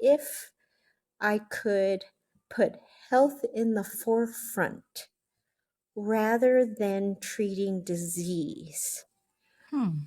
if I could put health in the forefront rather than treating disease.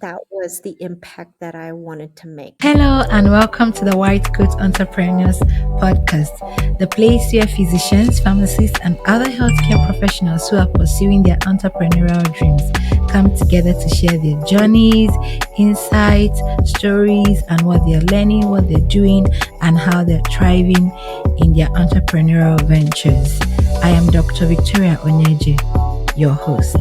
That was the impact that I wanted to make. Hello and welcome to the White Coat Entrepreneurs podcast, the place where physicians, pharmacists, and other healthcare professionals who are pursuing their entrepreneurial dreams come together to share their journeys, insights, stories, and what they're learning, what they're doing, and how they're thriving in their entrepreneurial ventures. I am Dr. Victoria Onyeje, your host.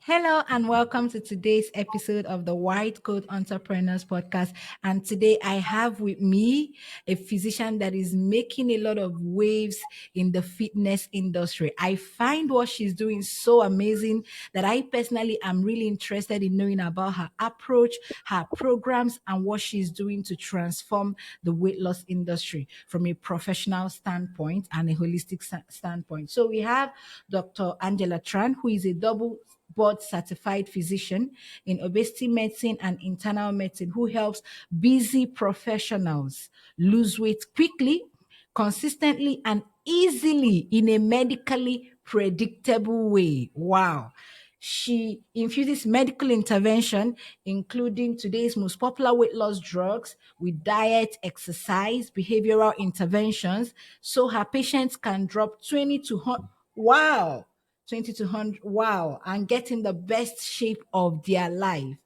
Hello and welcome to today's episode of the White Coat Entrepreneurs Podcast. And today I have with me a physician that is making a lot of waves in the fitness industry. I find what she's doing so amazing that I personally am really interested in knowing about her approach, her programs, and what she's doing to transform the weight loss industry from a professional standpoint and a holistic standpoint. So we have Dr. Angela Tran, who is a double board certified physician in obesity medicine and internal medicine who helps busy professionals lose weight quickly, consistently, and easily in a medically predictable way. Wow. She infuses medical intervention, including today's most popular weight loss drugs, with diet, exercise, behavioral interventions, so her patients can drop 20 to 100. Wow. 20 to 100, wow, and get in the best shape of their life.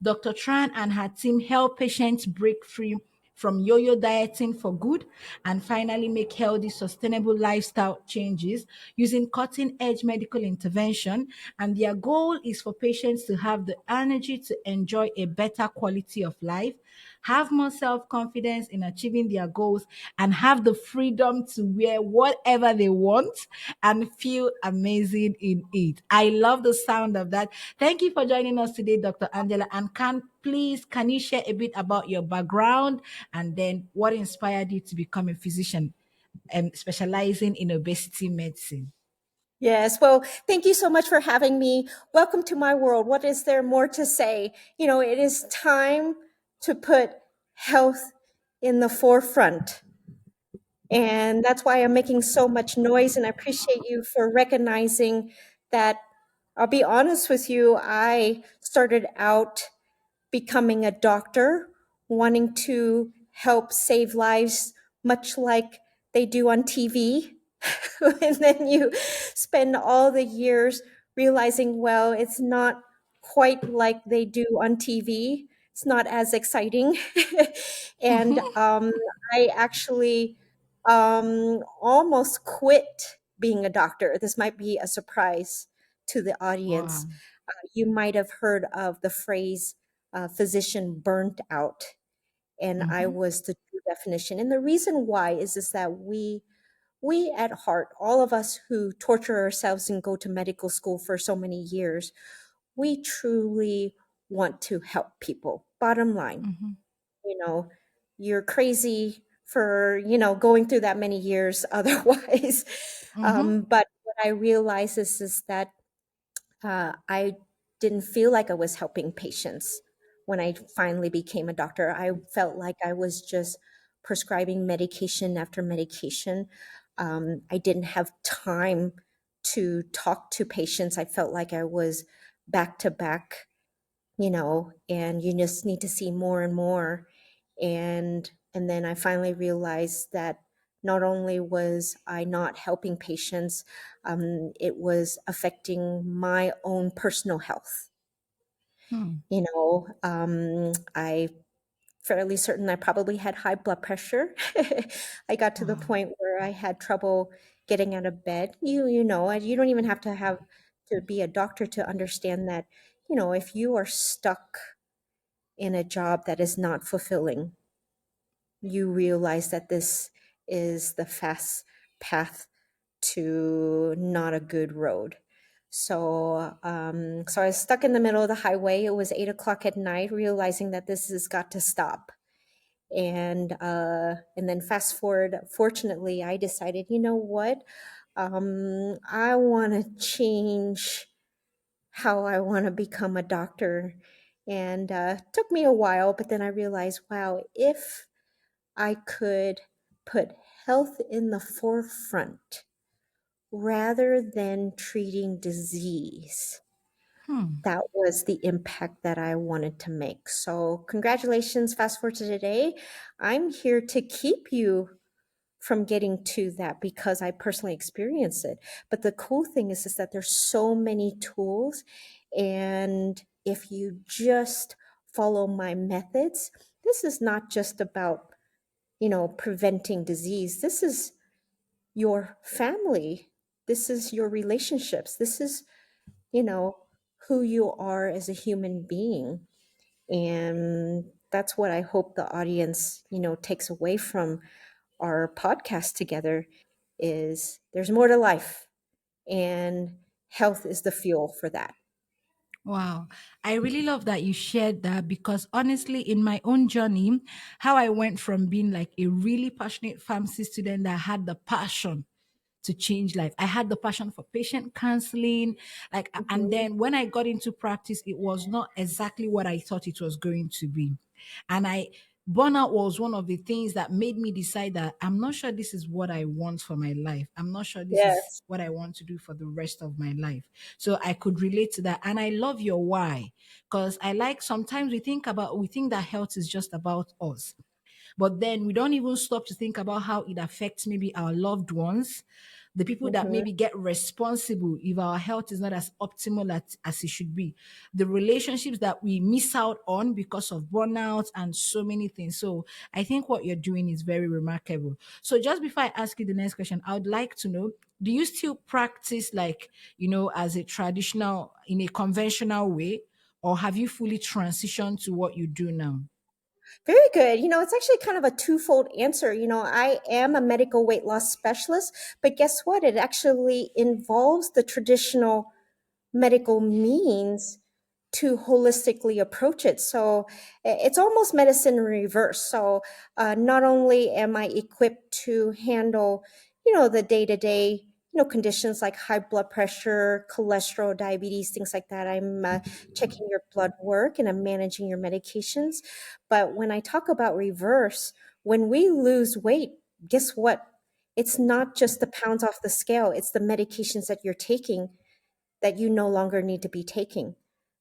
Dr. Tran and her team help patients break free from yo-yo dieting for good and finally make healthy, sustainable lifestyle changes using cutting-edge medical intervention. And their goal is for patients to have the energy to enjoy a better quality of life, have more self-confidence in achieving their goals, and have the freedom to wear whatever they want and feel amazing in it. I love the sound of that. Thank you for joining us today, Dr. Angela. And can you share a bit about your background and then what inspired you to become a physician specializing in obesity medicine? Yes, well, thank you so much for having me. Welcome to my world. What is there more to say? It is time to put health in the forefront. And that's why I'm making so much noise. And I appreciate you for recognizing that. I'll be honest with you, I started out becoming a doctor, wanting to help save lives, much like they do on TV. And then you spend all the years realizing, well, it's not quite like they do on TV. It's not as exciting. And I actually almost quit being a doctor. This might be a surprise to the audience. Wow. You might have heard of the phrase physician burnt out, and I Mm-hmm. was the true definition. And the reason why is that we at heart, all of us who torture ourselves and go to medical school for so many years, we truly want to help people. Bottom line, Mm-hmm. you know, you're crazy for, going through that many years otherwise. Mm-hmm. But what I realize is that I didn't feel like I was helping patients when I finally became a doctor. I felt like I was just prescribing medication after medication. I didn't have time to talk to patients. I felt like I was back to back, and you just need to see more and more. And then I finally realized that not only was I not helping patients, it was affecting my own personal health. I fairly certain I probably had high blood pressure. I got to the Wow. point where I had trouble getting out of bed. You don't even have to be a doctor to understand that, if you are stuck in a job that is not fulfilling, you realize that this is the fast path to not a good road. So I was stuck in the middle of the highway. It was 8 o'clock at night, realizing that this has got to stop. And then fast forward, fortunately, I decided, you know what? I want to change how I want to become a doctor. And took me a while, but then I realized, wow, if I could put health in the forefront rather than treating disease, Hmm. that was the impact that I wanted to make. So, congratulations, fast forward to today. I'm here to keep you from getting to that because I personally experienced it. But the cool thing is that there's so many tools. And if you just follow my methods, this is not just about, preventing disease. This is your family. This is your relationships. This is, you know, who you are as a human being. And that's what I hope the audience, takes away from our podcast together is there's more to life and health is the fuel for that. Wow. I really love that you shared that because honestly, in my own journey, how I went from being like a really passionate pharmacy student that had the passion to change life. I had the passion for patient counseling. Like, and Mhm. then when I got into practice, it was not exactly what I thought it was going to be. And burnout was one of the things that made me decide that I'm not sure this is what I want for my life. I'm not sure this is Yes. what I want to do for the rest of my life. So I could relate to that. And I love your why. Because I like sometimes we think that health is just about us. But then we don't even stop to think about how it affects maybe our loved ones, the people that Mhm. maybe get responsible if our health is not as optimal as it should be, the relationships that we miss out on because of burnout and so many things. So I think what you're doing is very remarkable. So just before I ask you the next question, I would like to know, do you still practice like, as a traditional, in a conventional way, or have you fully transitioned to what you do now? Very good. It's actually kind of a twofold answer. I am a medical weight loss specialist, but guess what? It actually involves the traditional medical means to holistically approach it. So it's almost medicine in reverse. So not only am I equipped to handle, the day to day, conditions like high blood pressure, cholesterol, diabetes, things like that. I'm checking your blood work and I'm managing your medications. But when I talk about reverse, when we lose weight, guess what? It's not just the pounds off the scale, it's the medications that you're taking that you no longer need to be taking.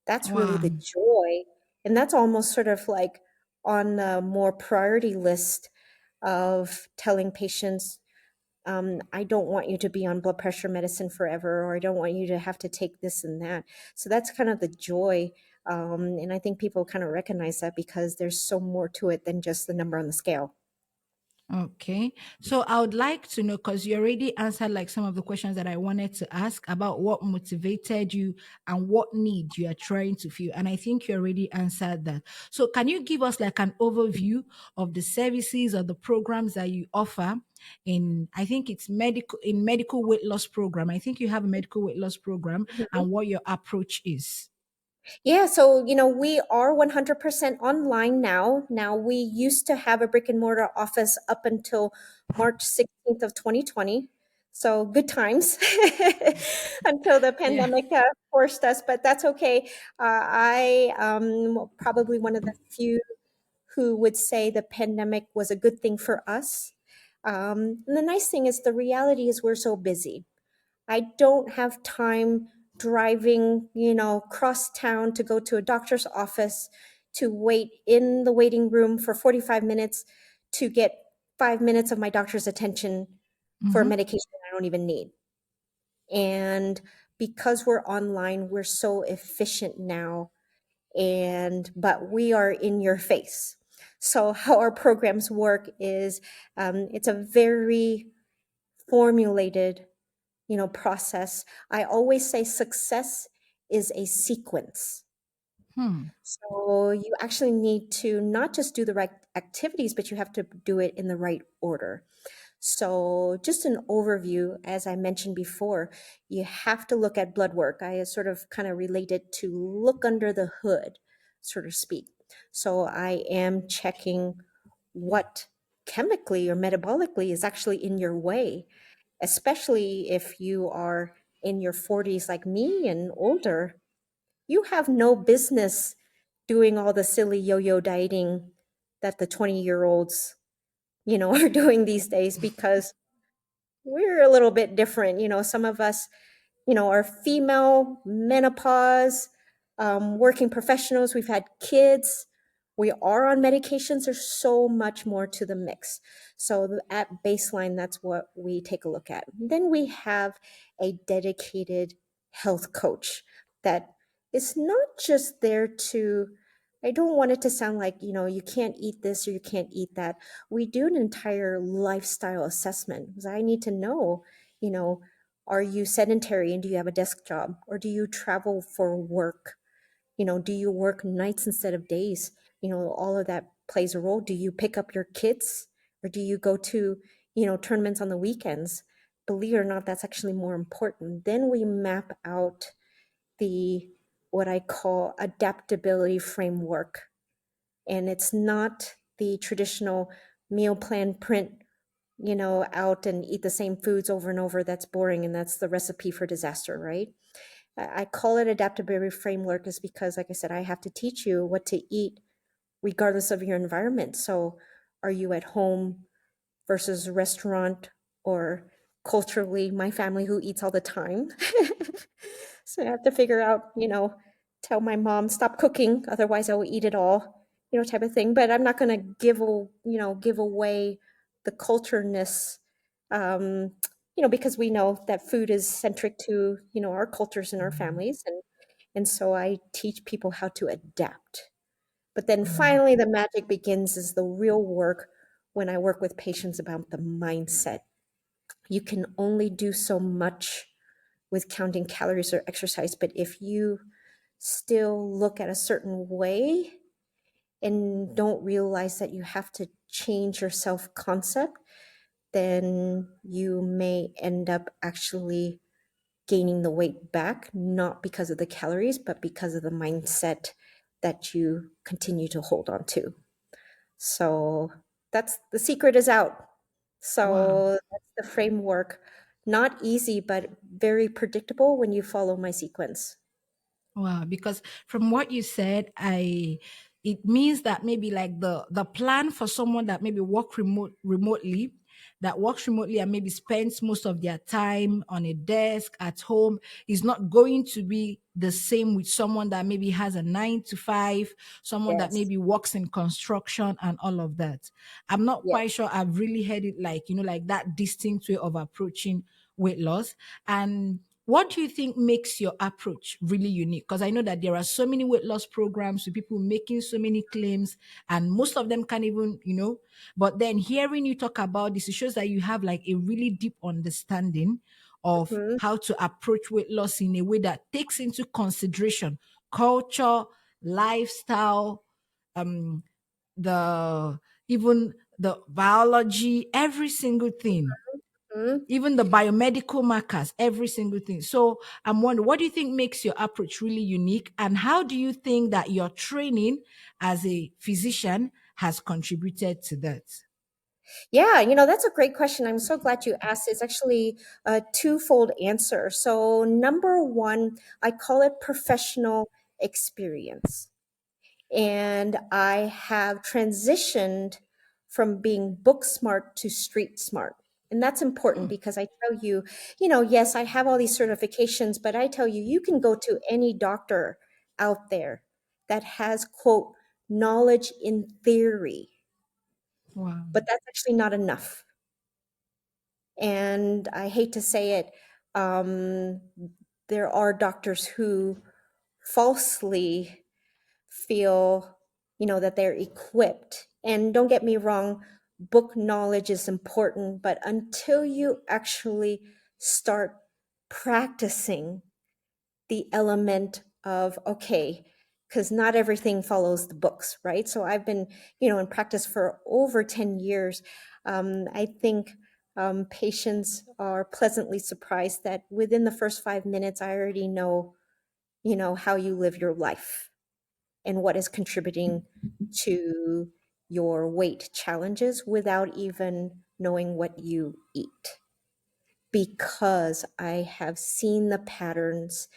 That's really Wow. the joy. And that's almost sort of like on the more priority list of telling patients, I don't want you to be on blood pressure medicine forever, or I don't want you to have to take this and that. So that's kind of the joy. And I think people kind of recognize that because there's so more to it than just the number on the scale. Okay. So I would like to know, because you already answered like some of the questions that I wanted to ask about what motivated you and what need you are trying to fill. And I think you already answered that. So can you give us like an overview of the services or the programs that you offer I think it's medical weight loss program. I think you have a medical weight loss program and what your approach is. Yeah, so we are 100% online now. Now we used to have a brick and mortar office up until March 16th of 2020. So good times until the Yeah. pandemic forced us, but that's okay. I probably one of the few who would say the pandemic was a good thing for us. And the nice thing is the reality is we're so busy. I don't have time driving, cross town to go to a doctor's office to wait in the waiting room for 45 minutes to get 5 minutes of my doctor's attention for a Mm-hmm. medication I don't even need. And because we're online, we're so efficient now. But we are in your face. So how our programs work is it's a very formulated process. I always say success is a sequence. Hmm. So you actually need to not just do the right activities, but you have to do it in the right order. So, just an overview, as I mentioned before, you have to look at blood work. I sort of kind of relate it to look under the hood, so to speak. So, I am checking what chemically or metabolically is actually in your way, especially if you are in your 40s like me and older. you have no business doing all the silly yo-yo dieting that the 20-year-olds, are doing these days, because we're a little bit different. Some of us, are female, menopause, working professionals, we've had kids, we are on medications. There's so much more to the mix. So at baseline, that's what we take a look at. Then we have a dedicated health coach that is not just there to, I don't want it to sound like, you can't eat this or you can't eat that. We do an entire lifestyle assessment, because I need to know, you know, are you sedentary and do you have a desk job? Or do you travel for work? Do you work nights instead of days? All of that plays a role. Do you pick up your kids, or do you go to, tournaments on the weekends? Believe it or not, that's actually more important. Then we map out the, what I call, adaptability framework. And it's not the traditional meal plan print, out and eat the same foods over and over. That's boring, and that's the recipe for disaster, right? I call it adaptability framework is because, like I said, I have to teach you what to eat regardless of your environment. So are you at home versus a restaurant, or culturally my family who eats all the time? So I have to figure out, tell my mom stop cooking, otherwise I will eat it all, type of thing. But I'm not going to give away the cultureness, um, because we know that food is centric to, our cultures and our families. And so I teach people how to adapt. But then Wow. finally, the magic begins, is the real work when I work with patients about the mindset. You can only do so much with counting calories or exercise, but if you still look at a certain way and don't realize that you have to change your self concept, then you may end up actually gaining the weight back, not because of the calories, but because of the mindset that you continue to hold on to. So that's the secret is out. Wow. So that's the framework. Not easy, but very predictable when you follow my sequence. Wow, because from what you said, it means that maybe like the plan for someone that maybe works remotely and maybe spends most of their time on a desk at home is not going to be the same with someone that maybe has a 9 to 5, someone that Yes. maybe works in construction and all of that. I'm not Yes. quite sure I've really heard it like, like that distinct way of approaching weight loss. And what do you think makes your approach really unique? Because I know that there are so many weight loss programs with people making so many claims, and most of them can't even, But then hearing you talk about this, it shows that you have like a really deep understanding of Mhm. how to approach weight loss in a way that takes into consideration culture, lifestyle, um, the even the biology, every single thing, Mhm. even the biomedical markers, every single thing. So I'm wondering, what do you think makes your approach really unique? And how do you think that your training as a physician has contributed to that? Yeah, that's a great question. I'm so glad you asked. It's actually a twofold answer. So, number one, I call it professional experience. And I have transitioned from being book smart to street smart. And that's important, Hmm. because I tell you, yes, I have all these certifications, but I tell you, you can go to any doctor out there that has, quote, knowledge in theory, Wow. but that's actually not enough. And I hate to say it, um, there are doctors who falsely feel, that they're equipped. And don't get me wrong, book knowledge is important, but until you actually start practicing the element of, okay, because not everything follows the books, right? So I've been, in practice for over 10 years. I think patients are pleasantly surprised that within the first 5 minutes, I already know, how you live your life and what is contributing to your weight challenges without even knowing what you eat, because I have seen the patterns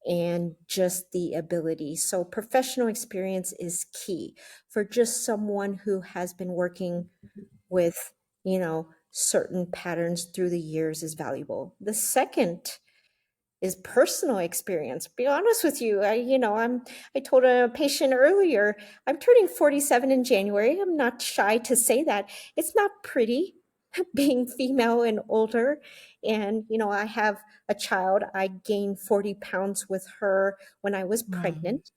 and just the ability. So professional experience is key for just someone who has been working with, certain patterns through the years is valuable. The second is personal experience. Be honest with you, I told a patient earlier, I'm turning 47 in January. I'm not shy to say that. It's not pretty being female and older. And, I have a child. I gained 40 pounds with her when I was Wow. pregnant.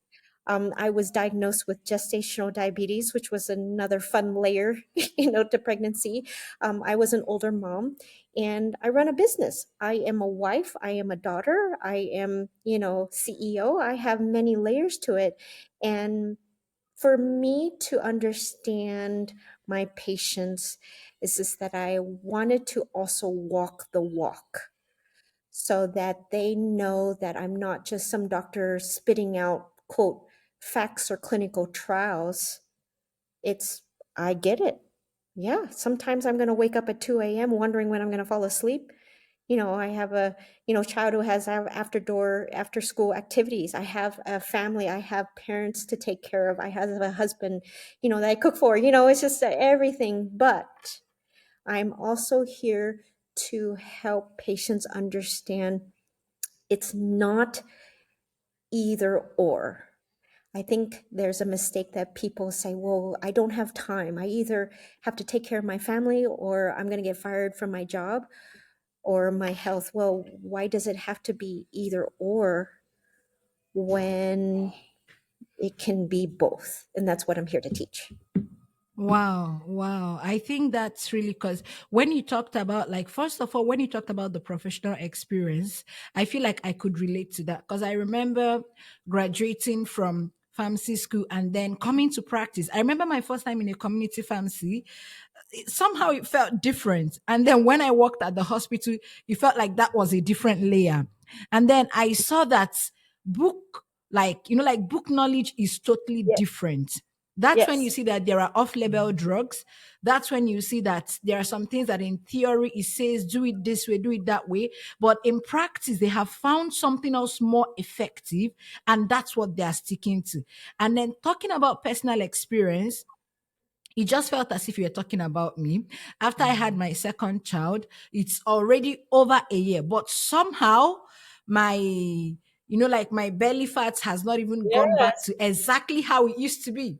I was diagnosed with gestational diabetes, which was another fun layer, to pregnancy. I was an older mom, and I run a business. I am a wife. I am a daughter. I am, CEO. I have many layers to it, and for me to understand my patients is just that I wanted to also walk the walk so that they know that I'm not just some doctor spitting out, quote, facts or clinical trials. It's, I get it. Yeah, sometimes I'm going to wake up at 2 a.m. wondering when I'm going to fall asleep. I have a, child who has after school activities. I have a family. I have parents to take care of. I have a husband, that I cook for. It's just everything. But I'm also here to help patients understand it's not either or. I think there's a mistake that people say, well, I don't have time. I either have to take care of my family or I'm going to get fired from my job or my health. Well, why does it have to be either or when it can be both? And that's what I'm here to teach. Wow, wow. I think that's really because when you talked about, like, first of all, when you talked about the professional experience, I feel like I could relate to that because I remember graduating from pharmacy school and then coming to practice. I remember my first time in a community pharmacy. Somehow it felt different. And then when I worked at the hospital, it felt like that was a different layer. And then I saw that book, like book knowledge is totally Yeah. different. That's when you Yes. see that there are off-label drugs. That's when you see that there are some things that in theory it says do it this way, do it that way, but in practice they have found something else more effective, and that's what they are sticking to. And then talking about personal experience, it just felt as if you were talking about me. After I had my second child, it's already over a year, but somehow my, like my belly fat has not even gone back Yes. to exactly how it used to be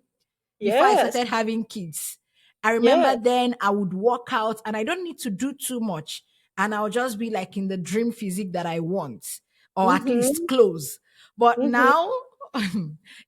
before I Yes. started having kids. I remember Yes. then I would work out and I don't need to do too much. And I'll just be like in the dream physique that I want, or at least Mm-hmm. close. But Mm-hmm. now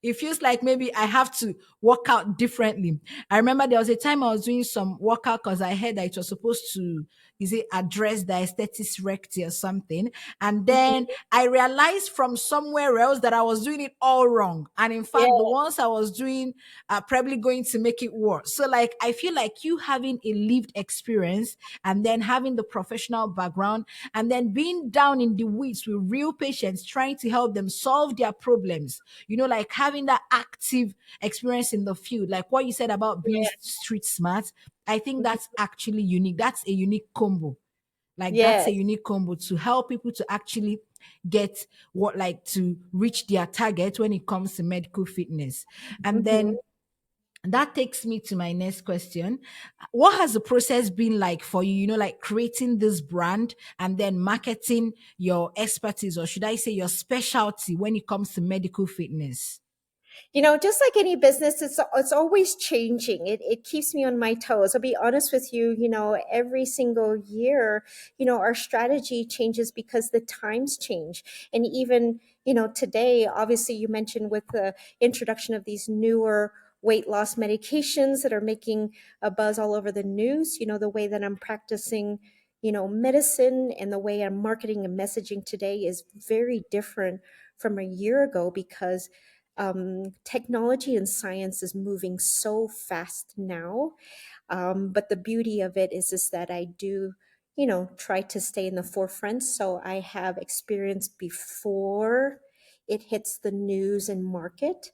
it feels like maybe I have to work out differently. I remember there was a time I was doing some workout because I heard that it was supposed to, is it address the aesthetics recti or something? And then Mm-hmm. I realized from somewhere else that I was doing it all wrong. And in Yeah. fact, the ones I was doing are probably going to make it worse. So, like, I feel like you having a lived experience and then having the professional background and then being down in the weeds with real patients, trying to help them solve their problems, like having that active experience in the field, like what you said about being Yeah. street smart. I think that's actually unique. That's a unique combo. Like that's a Yes. unique combo to help people to actually get what, like, to reach their target when it comes to medical fitness. And Mm-hmm. then that takes me to my next question. What has the process been like for you, like creating this brand and then marketing your expertise, or should I say your specialty when it comes to medical fitness? Just like any business, it's always changing. It keeps me on my toes. I'll be honest with you. Every single year, our strategy changes because the times change, and even today, obviously, you mentioned with the introduction of these newer weight loss medications that are making a buzz all over the news. The way that I'm practicing, medicine and the way I'm marketing and messaging today is very different from a year ago because technology and science is moving so fast now. But the beauty of it is that I do, try to stay in the forefront. So I have experience before it hits the news and market.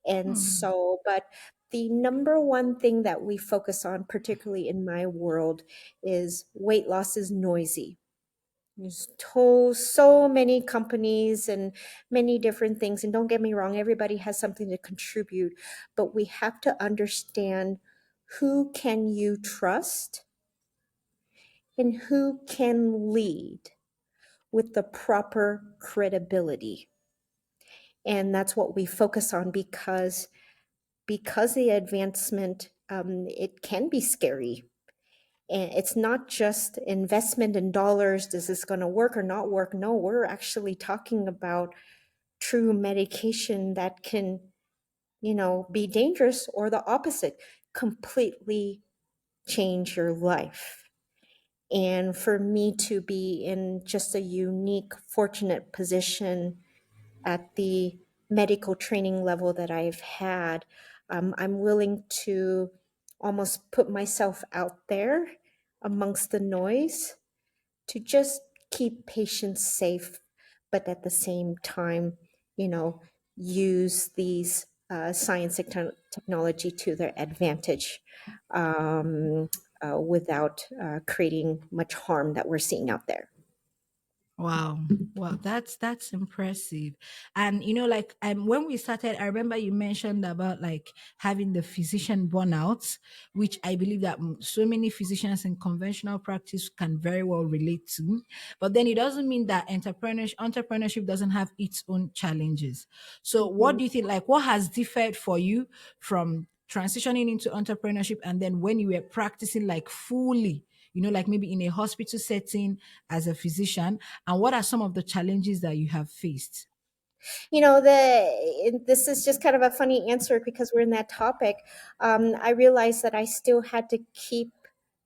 And Hmm. so, but the number one thing that we focus on, particularly in my world, is weight loss is noisy. There's so many companies and many different things. And don't get me wrong, everybody has something to contribute, but we have to understand who can you trust and who can lead with the proper credibility. And that's what we focus on because the advancement, it can be scary. And it's not just investment in dollars. Is this going to work or not work? No, we're actually talking about true medication that can, be dangerous or the opposite, completely change your life. And for me to be in just a unique, fortunate position at the medical training level that I've had, I'm willing to almost put myself out there amongst the noise to just keep patients safe, but at the same time, you know, use these science and technology to their advantage, without creating much harm that we're seeing out there. Wow. Wow, that's impressive. And like when we started, I remember you mentioned about like having the physician burnouts, which I believe that so many physicians in conventional practice can very well relate to. But then it doesn't mean that entrepreneurship doesn't have its own challenges. So what Mhm. do you think, like what has differed for you from transitioning into entrepreneurship and then when you were practicing like fully, like maybe in a hospital setting as a physician, and what are some of the challenges that you have faced? This is just kind of a funny answer because we're in that topic. I realized that I still had to keep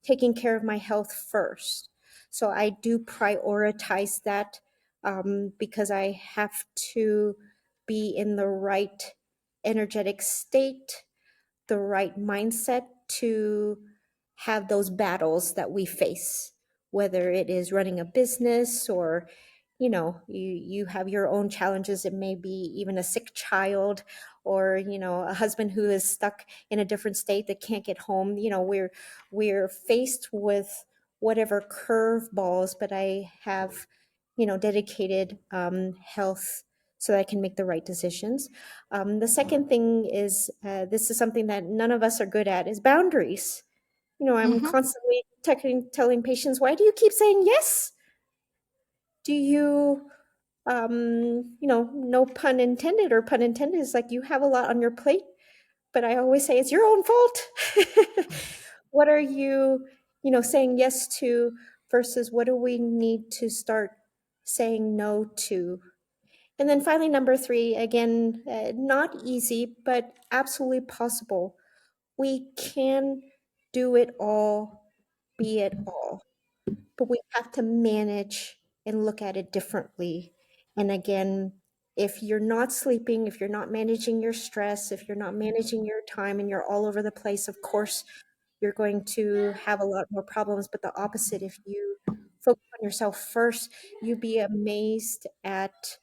taking care of my health first. So I do prioritize that, because I have to be in the right energetic state, the right mindset to have those battles that we face, whether it is running a business or you have your own challenges. It may be even a sick child, or a husband who is stuck in a different state that can't get home. We're faced with whatever curveballs, but I have dedicated health so that I can make the right decisions. The second thing is, this is something that none of us are good at, is boundaries. I'm Mm-hmm. constantly telling patients, why do you keep saying yes? Do you, no pun intended or pun intended, is like you have a lot on your plate, but I always say it's your own fault. What are you, saying yes to versus what do we need to start saying no to? And then finally, number three, again, not easy, but absolutely possible. We can do it all, be it all, but we have to manage and look at it differently. And again, if you're not sleeping, if you're not managing your stress, if you're not managing your time and you're all over the place, of course, you're going to have a lot more problems. But the opposite, if you focus on yourself first, you'd be amazed at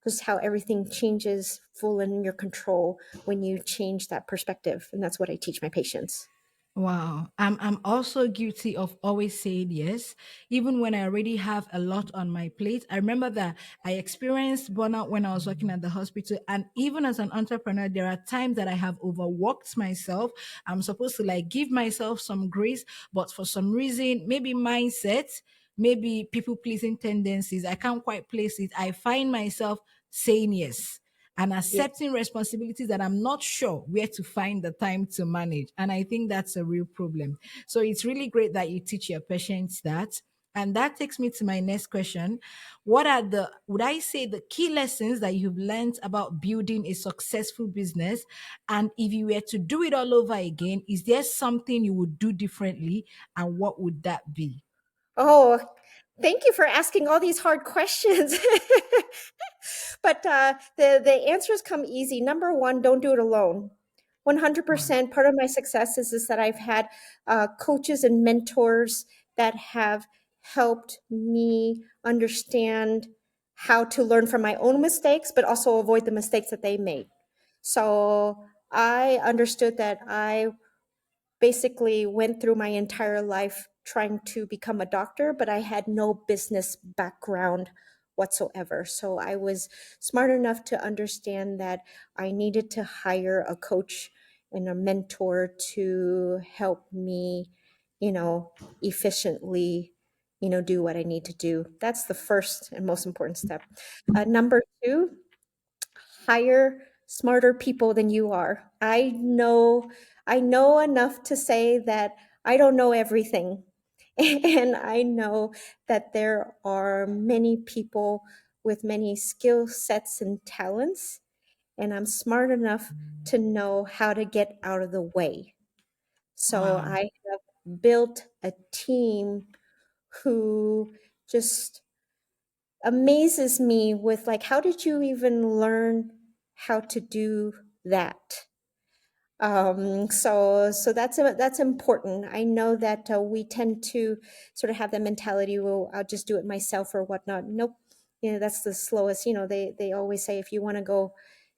just how everything changes full in your control when you change that perspective. And that's what I teach my patients. Wow. I'm also guilty of always saying yes, even when I already have a lot on my plate. I remember that I experienced burnout when I was working at the hospital. And even as an entrepreneur, there are times that I have overworked myself. I'm supposed to like give myself some grace, but for some reason, maybe mindset, maybe people pleasing tendencies, I can't quite place it. I find myself saying yes and Yeah. accepting responsibilities that I'm not sure where to find the time to manage. And I think that's a real problem. So it's really great that you teach your patients that. And that takes me to my next question. What are would I say, the key lessons that you've learned about building a successful business? And if you were to do it all over again, is there something you would do differently? And what would that be? Oh, thank you for asking all these hard questions. But the answers come easy. Number one, don't do it alone. Wow. 100% part of my success is that I've had coaches and mentors that have helped me understand how to learn from my own mistakes, but also avoid the mistakes that they made. So I understood that I basically went through my entire life trying to become a doctor, but I had no business background whatsoever. So I was smart enough to understand that I needed to hire a coach and a mentor to help me, you know, efficiently, do what I need to do. That's the first and most important step. Number two, hire smarter people than you are. I know enough to say that I don't know everything. And I know that there are many people with many skill sets and talents, and I'm smart enough to know how to get out of the way. So Wow. I have built a team who just amazes me with, like, how did you even learn how to do that? So that's important. I know that we tend to sort of have the mentality, well, I'll just do it myself or whatnot. Nope. That's the slowest. They always say, if you want to go,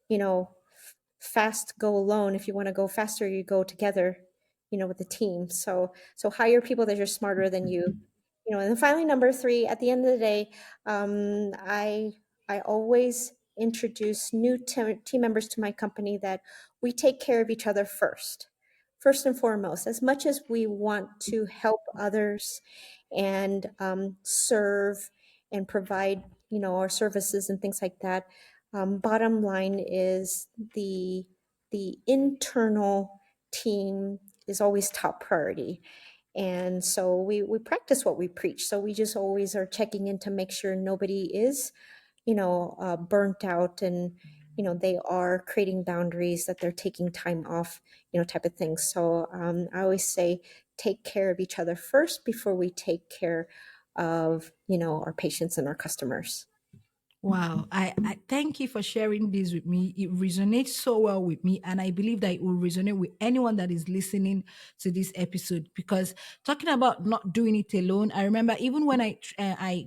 you know, fast, go alone. If you want to go faster, you go together, with the team. So hire people that are smarter than you. And then finally, number three, at the end of the day, I always introduce new team members to my company, that we take care of each other first and foremost. As much as we want to help others and serve and provide, our services and things like that, bottom line is the internal team is always top priority. And so we practice what we preach. So we just always are checking in to make sure nobody is, burnt out, and, they are creating boundaries, that they're taking time off, type of thing. So I always say, take care of each other first before we take care of, our patients and our customers. Wow. I thank you for sharing this with me. It resonates so well with me. And I believe that it will resonate with anyone that is listening to this episode. Because talking about not doing it alone, I remember even when I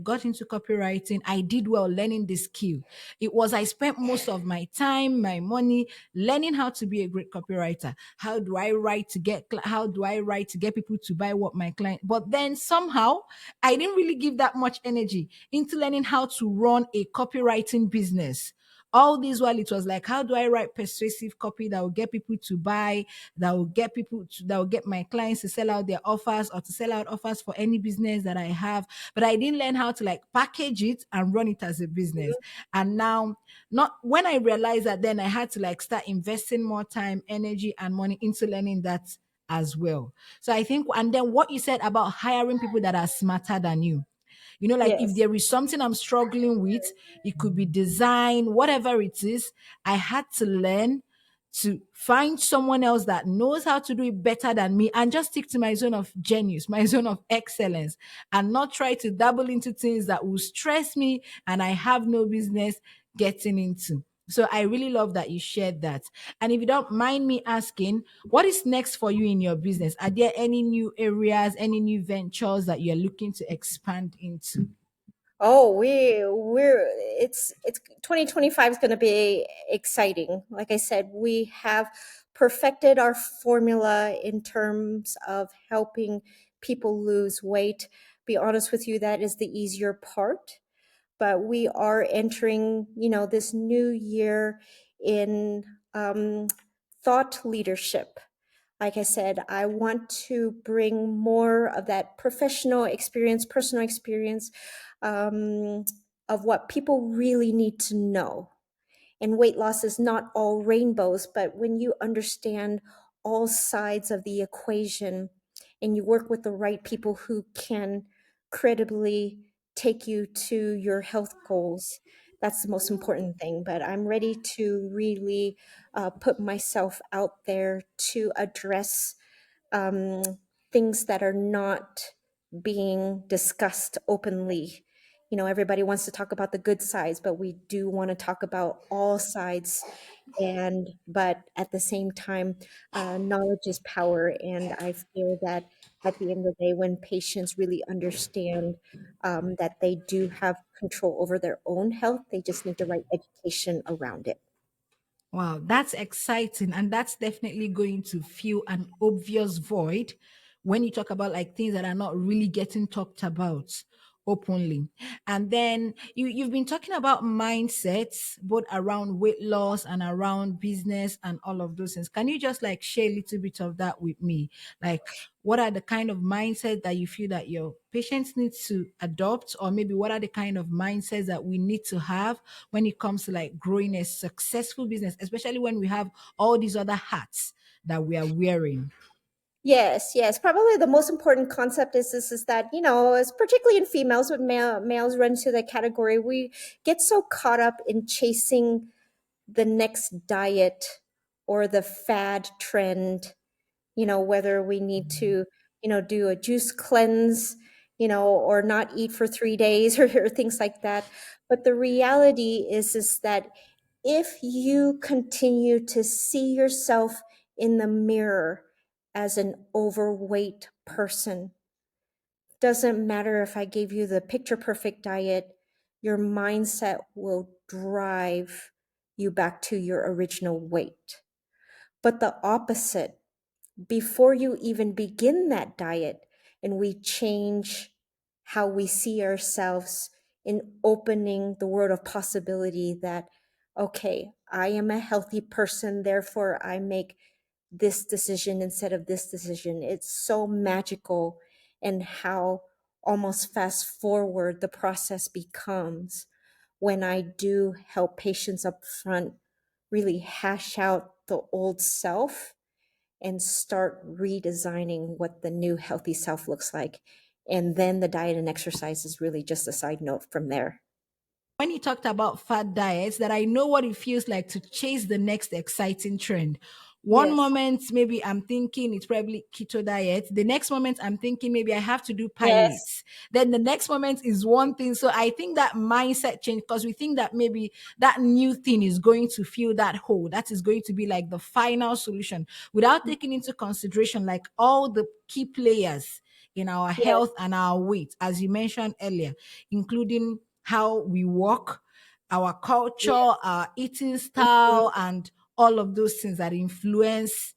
got into copywriting, I did well learning the skill. It was, I spent most of my time, my money, learning how to be a great copywriter. How do I write to get people to buy what my client, but then somehow I didn't really give that much energy into learning how to run a copywriting business. All this while it was like, how do I write persuasive copy that will get people to buy, that will get my clients to sell out their offers, or to sell out offers for any business that I have. But I didn't learn how to like package it and run it as a business. And now, not when I realized that, then I had to like start investing more time, energy, and money into learning that as well. So I think, and then what you said about hiring people that are smarter than you. Like if Yes. there is something I'm struggling with, it could be design, whatever it is, I had to learn to find someone else that knows how to do it better than me, and just stick to my zone of genius, my zone of excellence, and not try to dabble into things that will stress me and I have no business getting into. So I really love that you shared that. And if you don't mind me asking, what is next for you in your business? Are there any new areas, any new ventures that you're looking to expand into? Oh, we're it's 2025 is going to be exciting. Like I said, we have perfected our formula in terms of helping people lose weight. Be honest with you, that is the easier part. But we are entering, this new year in thought leadership. Like I said, I want to bring more of that professional experience, personal experience, um, of what people really need to know. And weight loss is not all rainbows, but when you understand all sides of the equation and you work with the right people who can credibly take you to your health goals, that's the most important thing. But I'm ready to really put myself out there to address um, things that are not being discussed openly. Everybody wants to talk about the good sides, but we do want to talk about all sides. And but at the same time, knowledge is power, and I feel that at the end of the day, when patients really understand that they do have control over their own health, they just need the right education around it. Wow, that's exciting. And that's definitely going to fill an obvious void when you talk about like things that are not really getting talked about openly. And then you've been talking about mindsets both around weight loss and around business and all of those things. Can you just like share a little bit of that with me? Like, what are the kind of mindset that you feel that your patients need to adopt, or maybe what are the kind of mindsets that we need to have when it comes to like growing a successful business, especially when we have all these other hats that we are wearing? Yes, yes. Probably the most important concept is that, as particularly in females, when males run to the category, we get so caught up in chasing the next diet or the fad trend, whether we need to, do a juice cleanse, or not eat for 3 days or things like that. But the reality is that if you continue to see yourself in the mirror as an overweight person, doesn't matter if I gave you the picture perfect diet, your mindset will drive you back to your original weight. But the opposite, before you even begin that diet and we change how we see ourselves in opening the world of possibility that, okay, I am a healthy person, therefore I make this decision instead of this decision. It's so magical, and how almost fast forward the process becomes when I do help patients up front really hash out the old self and start redesigning what the new healthy self looks like. And then the diet and exercise is really just a side note from there. When you talked about fat diets, that I know what it feels like to chase the next exciting trend. One Yes. moment, maybe I'm thinking it's probably keto diet. The next moment, I'm thinking maybe I have to do Yes. pilates. Then the next moment is one thing. So I think that mindset change, because we think that maybe that new thing is going to fill that hole. That is going to be like the final solution without taking into consideration like all the key players in our Yes. health and our weight, as you mentioned earlier, including how we walk, our culture, Yes. our eating Mhm. style, and all of those things that influence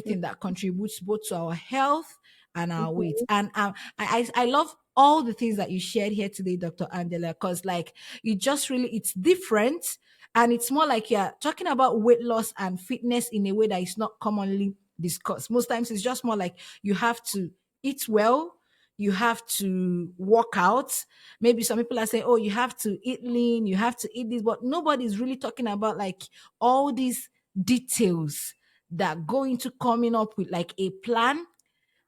Mhm. everything that contributes both to our health and our weight. Mhm. And I love all the things that you shared here today, Dr. Angela, because like it just really it's different, and it's more like you're talking about weight loss and fitness in a way that is not commonly discussed. Most times it's just more like you have to eat well, you have to work out. Maybe some people are saying, oh, you have to eat lean, you have to eat this, but nobody's really talking about like all these details that go into coming up with like a plan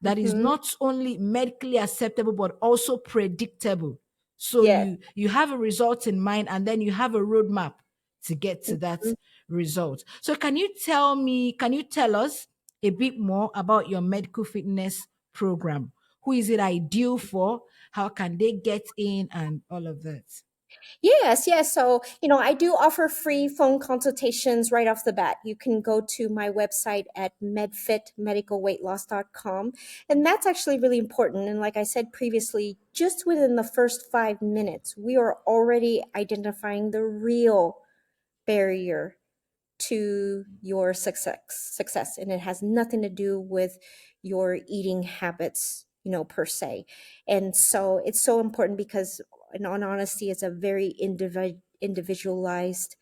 that is Mhm. not only medically acceptable but also predictable. So Yes. you have a result in mind, and then you have a roadmap to get to that Mhm. result. So can you tell us a bit more about your medical fitness program? Who is it ideal for? How can they get in and all of that? Yes, yes. So, I do offer free phone consultations right off the bat. You can go to my website at medfitmedicalweightloss.com. And that's actually really important. And like I said previously, just within the first 5 minutes, we are already identifying the real barrier to your success, and it has nothing to do with your eating habits, per se. And so it's so important because, in all honesty, it's a very individualized,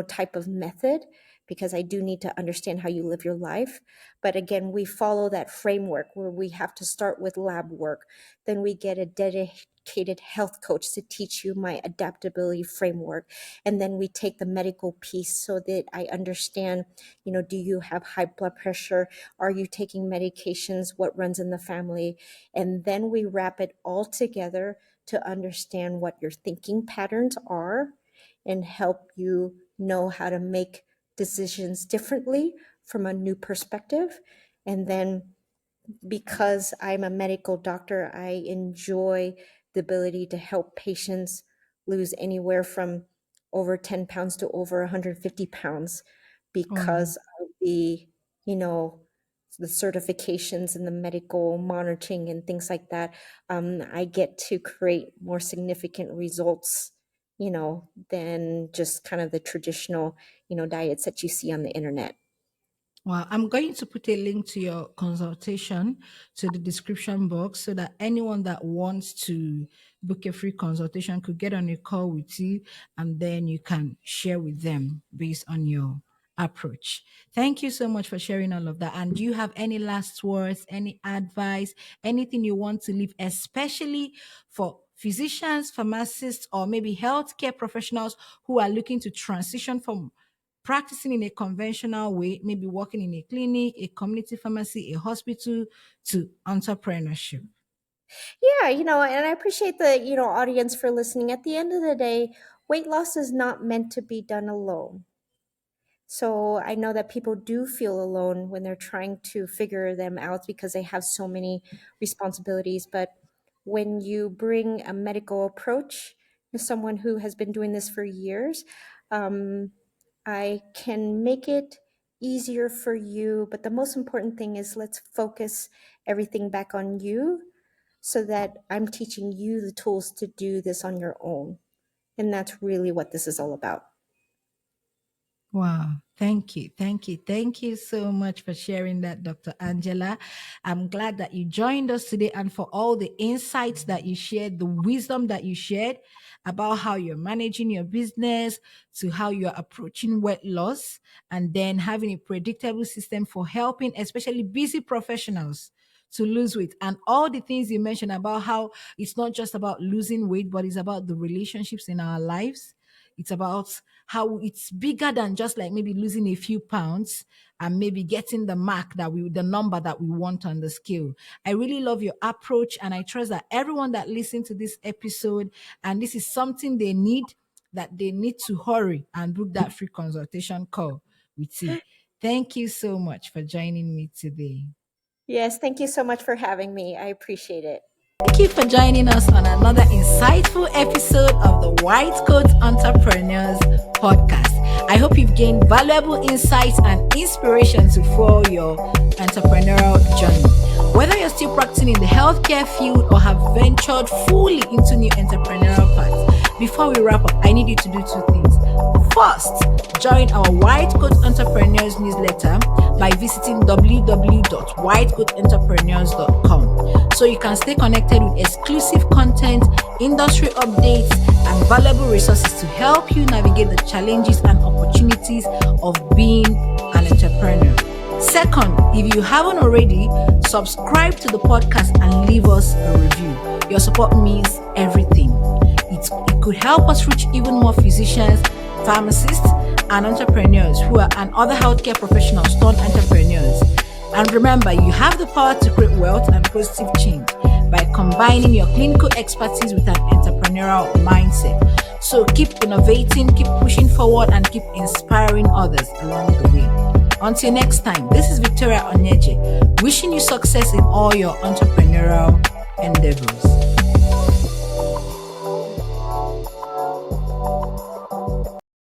type of method, because I do need to understand how you live your life. But again, we follow that framework where we have to start with lab work, then we get a dedicated health coach to teach you my adaptability framework, and then we take the medical piece so that I understand, do you have high blood pressure, are you taking medications, what runs in the family, and then we wrap it all together to understand what your thinking patterns are and help you know how to make decisions differently from a new perspective. And then, because I'm a medical doctor, I enjoy the ability to help patients lose anywhere from over 10 pounds to over 150 pounds Oh, because of you know, the certifications and the medical monitoring and things like that. I get to create more significant results, than just kind of the traditional, diets that you see on the internet. Well, I'm going to put a link to your consultation to the description box so that anyone that wants to book a free consultation could get on a call with you and then you can share with them based on your approach. Thank you so much for sharing all of that. And do you have any last words, any advice, anything you want to leave, especially for physicians, pharmacists, or maybe healthcare professionals who are looking to transition from practicing in a conventional way, maybe working in a clinic, a community pharmacy, a hospital, to entrepreneurship? Yeah, and I appreciate the, audience for listening. At the end of the day, weight loss is not meant to be done alone. So I know that people do feel alone when they're trying to figure them out because they have so many responsibilities. But when you bring a medical approach to someone who has been doing this for years, um, I can make it easier for you. But the most important thing is let's focus everything back on you so that I'm teaching you the tools to do this on your own. And that's really what this is all about. Wow. Thank you. Thank you. Thank you so much for sharing that, Dr. Angela. I'm glad that you joined us today and for all the insights that you shared, the wisdom that you shared about how you're managing your business, to how you're approaching weight loss, and then having a predictable system for helping, especially busy professionals, to lose weight. And all the things you mentioned about how it's not just about losing weight, but it's about the relationships in our lives. It's about how it's bigger than just like maybe losing a few pounds and maybe getting the number that we want on the scale. I really love your approach, and I trust that everyone that listened to this episode, and this is something they need, that they need to hurry and book that free consultation call with you. Thank you so much for joining me today. Yes, thank you so much for having me. I appreciate it. Thank you for joining us on another insightful episode of the White Coat Entrepreneurs podcast. I hope you've gained valuable insights and inspiration to follow your entrepreneurial journey. Whether you're still practicing in the healthcare field or have ventured fully into new entrepreneurial paths, before we wrap up, I need you to do two things. First, join our White Coat Entrepreneurs newsletter by visiting www.whitecoatentrepreneurs.com so you can stay connected with exclusive content, industry updates, and valuable resources to help you navigate the challenges and opportunities of being an entrepreneur. Second, if you haven't already, subscribe to the podcast and leave us a review. Your support means everything. It could help us reach even more physicians, pharmacists, and entrepreneurs who are and other healthcare professionals turned entrepreneurs. And remember, you have the power to create wealth and positive change by combining your clinical expertise with an entrepreneurial mindset. So keep innovating, keep pushing forward, and keep inspiring others along the way. Until next time, this is Victoria Onyeje, wishing you success in all your entrepreneurial endeavors.